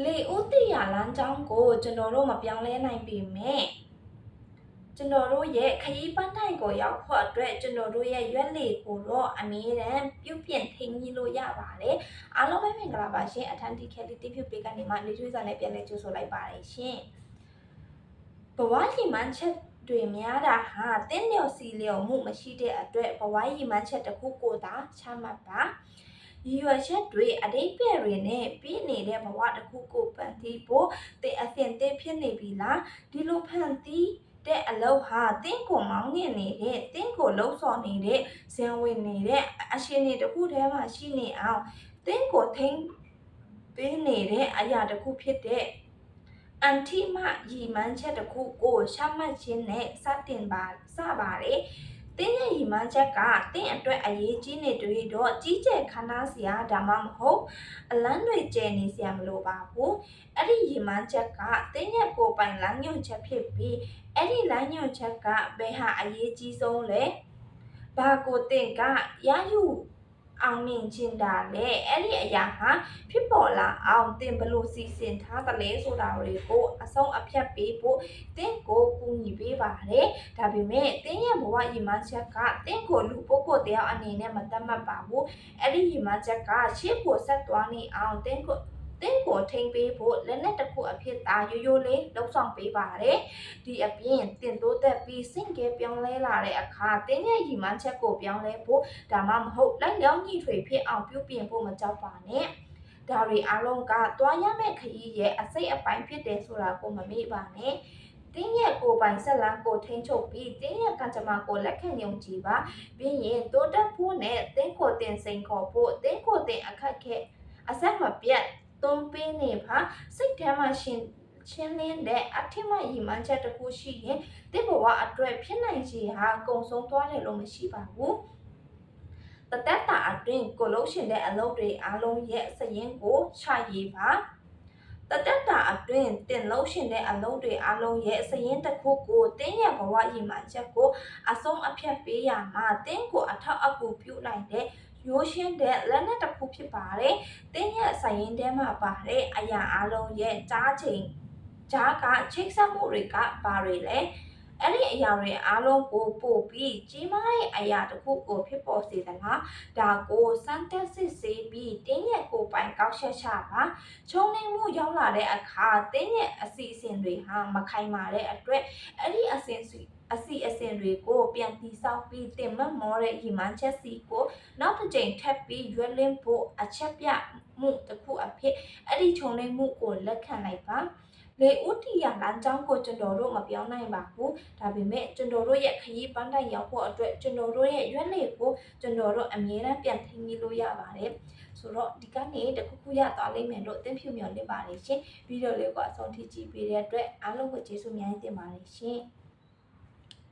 လေဦးတည်ရလမ်းကြောင်းကိုကျွန်တော်တို့မပြောင်းလဲနိုင်ပေမဲ့ကျွန်တော်တို့ရဲ့ခရီးပန်းတိုင်ကိုရောက်ဖို့အတွက်ကျွန်တော်တို့ရဲ့ရွက်လေကိုတော့အမြဲတမ်းပြုပြင်ထိန်းကြီးလို့ရပါတယ်အားလုံးပဲမင်္ဂလာပါရှင်အထန်တီခဲလီတီဖြူပေးကနေမှနေထွေးစာနဲ့ပြန်လဲကြိုဆိုလိုက်ပါတယ်ရှင်ဘဝရီမန်းချက်တွေများတာဟာတင်းလျော်စီလျော်မှုမရှိတဲ့အတွက်ဘဝရီမန်းချက်တစ်ခုကိုသာချမှတ်ပါရည်ရွယ်ချက်တွေအတိတ်ပြည့်တွေနဲ့ပြီးနေတဲ့ဘဝတစ်ခုကိုပန်တီးဖို့တဲ့အသင်သေးဖြစ်နေပြီလားဒီလိုဖန်တီးတဲ့အလုပ်ဟာတင်းကိုမောင်းနေတဲ့တင်းကိုလှုပ်ဆော်နေတဲ့ဇင်ဝင်နေတဲ့အရှင်တွေတစ်ခုတည်းမှာရှိနေအောင်တင်းကိုထိန်းပေးနေတဲ့အရာတစ်ခုဖြစ်တဲ့အန်တီမရီမန်းချက်တစ်ခုကိုရှမှတ်ခြင်းနဲ့စပါတယ်တင်းရဲ့ရီမန်းချက်ကတင်းအတွက်အရေးကြီးနေတွေ့တော့ကြီးကျယ်ခမ်းနားစရာဒါမှမဟုတ်အလန်းတွေကျယ်နေစရာမလိုပါဘူးအဲ့ဒီရီမန်းချက်ကတင်းရဲ့ကိုယ်ပိုင်လမ်းညွှန်ချက်ဖြစ်ပြီးအဲ့ဒီလမ်းညွှန်ချက်ကဘယ်ဟာအရေးကြီးဆုံးလဲဘာကိုတင်းကရယူအောင်မြင်ခြင်းတာလေအဲ့ဒီအရာဟာဖြစ်ပေါ်လာအောင်တင်ဘလို့စီစဉ်ထားသလဲဆိုတာတွေကိုအဆုံးအဖြတ်ပေးဖို့တင်းကိုကူညီပေးပါတယ်ဒါပေမဲ့တင်းရဲ့ဘဝရည်မှန်းချက်ကတင်းကိုလူပုဂ္ဂိုလ်တယောက်အနေနဲ့မသတ်မှတ်ပါဘူးအဲ့ဒီရည်မှန်းချက်ကရှေ့ကိုဆက်သွားနေအောင်တင်းကိုထိန်းပေးဖို့လက်နက်တစ်ခုအဖြစ်သာရိုးရိုးလေးလှုပ်ဆောင်ပေးပါတယ်ဒီအပြင်တင်တိုးသက်ပြီးစင့်ကဲပြောင်းလဲလာတဲ့အခါတင်းရဲ့ရည်မှန်းချက်ကိုပြောင်းလဲဖို့ဒါမှမဟုတ်လက်လျောင်းညီထွေဖြစ်အောင်ပြုပြင်ဖို့မကြောက်ပါနဲ့ဒါတွေအားလုံးကတွားရမယ့်ခရီးရဲ့အစိတ်အပိုင်းဖြစ်တယ်ဆိုတာကိုမမေ့ပါနဲ့တင်းရဲ့ကိုယ်ပိုင်ဆက်လန်းကိုထိန်းချုပ်ပြီးတင်းရဲ့ကံကြမ္မာကိုလက်ခံယုံကြည်ပါပြီးရင်တိုးတက်ဖို့နဲ့တင်းကိုတင်စိန်ခေါ်ဖို့တင်းကိုတင်အခက်ခဲအဆက်မပြတ်သုံးပေးနေပါစိတ်ထဲမှာချင်းလင်းတဲ့အထင်မှရီမှန်းချက်တစ်ခုရှိရင်တစ်ဘဝအတွက်ဖြစ်နိုင်ခြေဟာကုံဆုံးသွားတယ်လို့မရှိပါဘူးတသက်တာအတွင်းကိုလုံးရှင်တဲ့အလုပ်တွေအားလုံးရဲ့စရင်ကိုချရေးပါတသက်တာအတွင်းတင်လုံးရှင်တဲ့အလုပ်တွေအားလုံးရဲ့စရင်တစ်ခုကိုတင်းရဲ့ဘဝရီမှန်းချက်ကိုအဆုံးအဖြတ်ပေးရမှာတင်းကိုအထောက်အကူပြုနိုင်တဲ့ရိုးရှင်းတဲ့လက်နက်တစ်ခုဖြစ်ပါတယ်။တင်းရဲ့ဆိုင်ရင်ထဲမှာပါတဲ့အရာအလုံးရဲ့ကြားကချိတ်ဆက်မှုတွေကဘာတွေလဲ။အဲ့ဒီအရာတွေအားလုံးကိုပို့ပြီးကြီးမားတဲ့အရာတစ်ခုကိုဖြစ်ပေါ်စေသလား။ဒါကိုစမ်းသပ်စစ်ဆေးပြီးတင်းရဲ့ကိုယ်ပိုင်ကောက်ချက်ချပါ။ချုံနေမှုရောက်လာတဲ့အခါတင်းရဲ့အစီအစဉ်တွေဟာမခိုင်မာတဲ့အတွက်အဲ့ဒီအစီအစဉ်တွေကိုပြန်တည်ဆောက်ပြီးတင်မမောတဲ့ရီမန်းချက်စီကိုနောက်တစ်ကြိမ်ထပ်ပြီးရွက်လင်းဖို့အချက်ပြမှုတစ်ခုအဖြစ်အဲ့ဒီခြုံနှိမ်မှုကိုလက်ခံလိုက်ပါလေဦးတီရလမ်းကြောင်းကိုကျွန်တော်တို့မပြောင်းနိုင်ပါဘူးဒါပေမဲ့ကျွန်တော်တို့ရဲ့ခရီးပန်းတိုင်ရောက်ဖို့အတွက်ကျွန်တော်တို့ရဲ့ရွက်လေကိုကျွန်တော်တို့အမြဲတမ်းပြန်ထိန်းလို့ရပါတယ်ဆိုတော့ဒီကနေ့တခုခုရသွားလိမ့်မယ်လို့အသင်ဖြူမျှော်လင့်ပါတယ်ရှင်ဗီဒီယိုလေးကိုအဆုံးထိကြည့်ပေးတဲ့အတွက်အားလုံးကိုကျေးဇူးအများကြီးတင်ပါတယ်ရှင်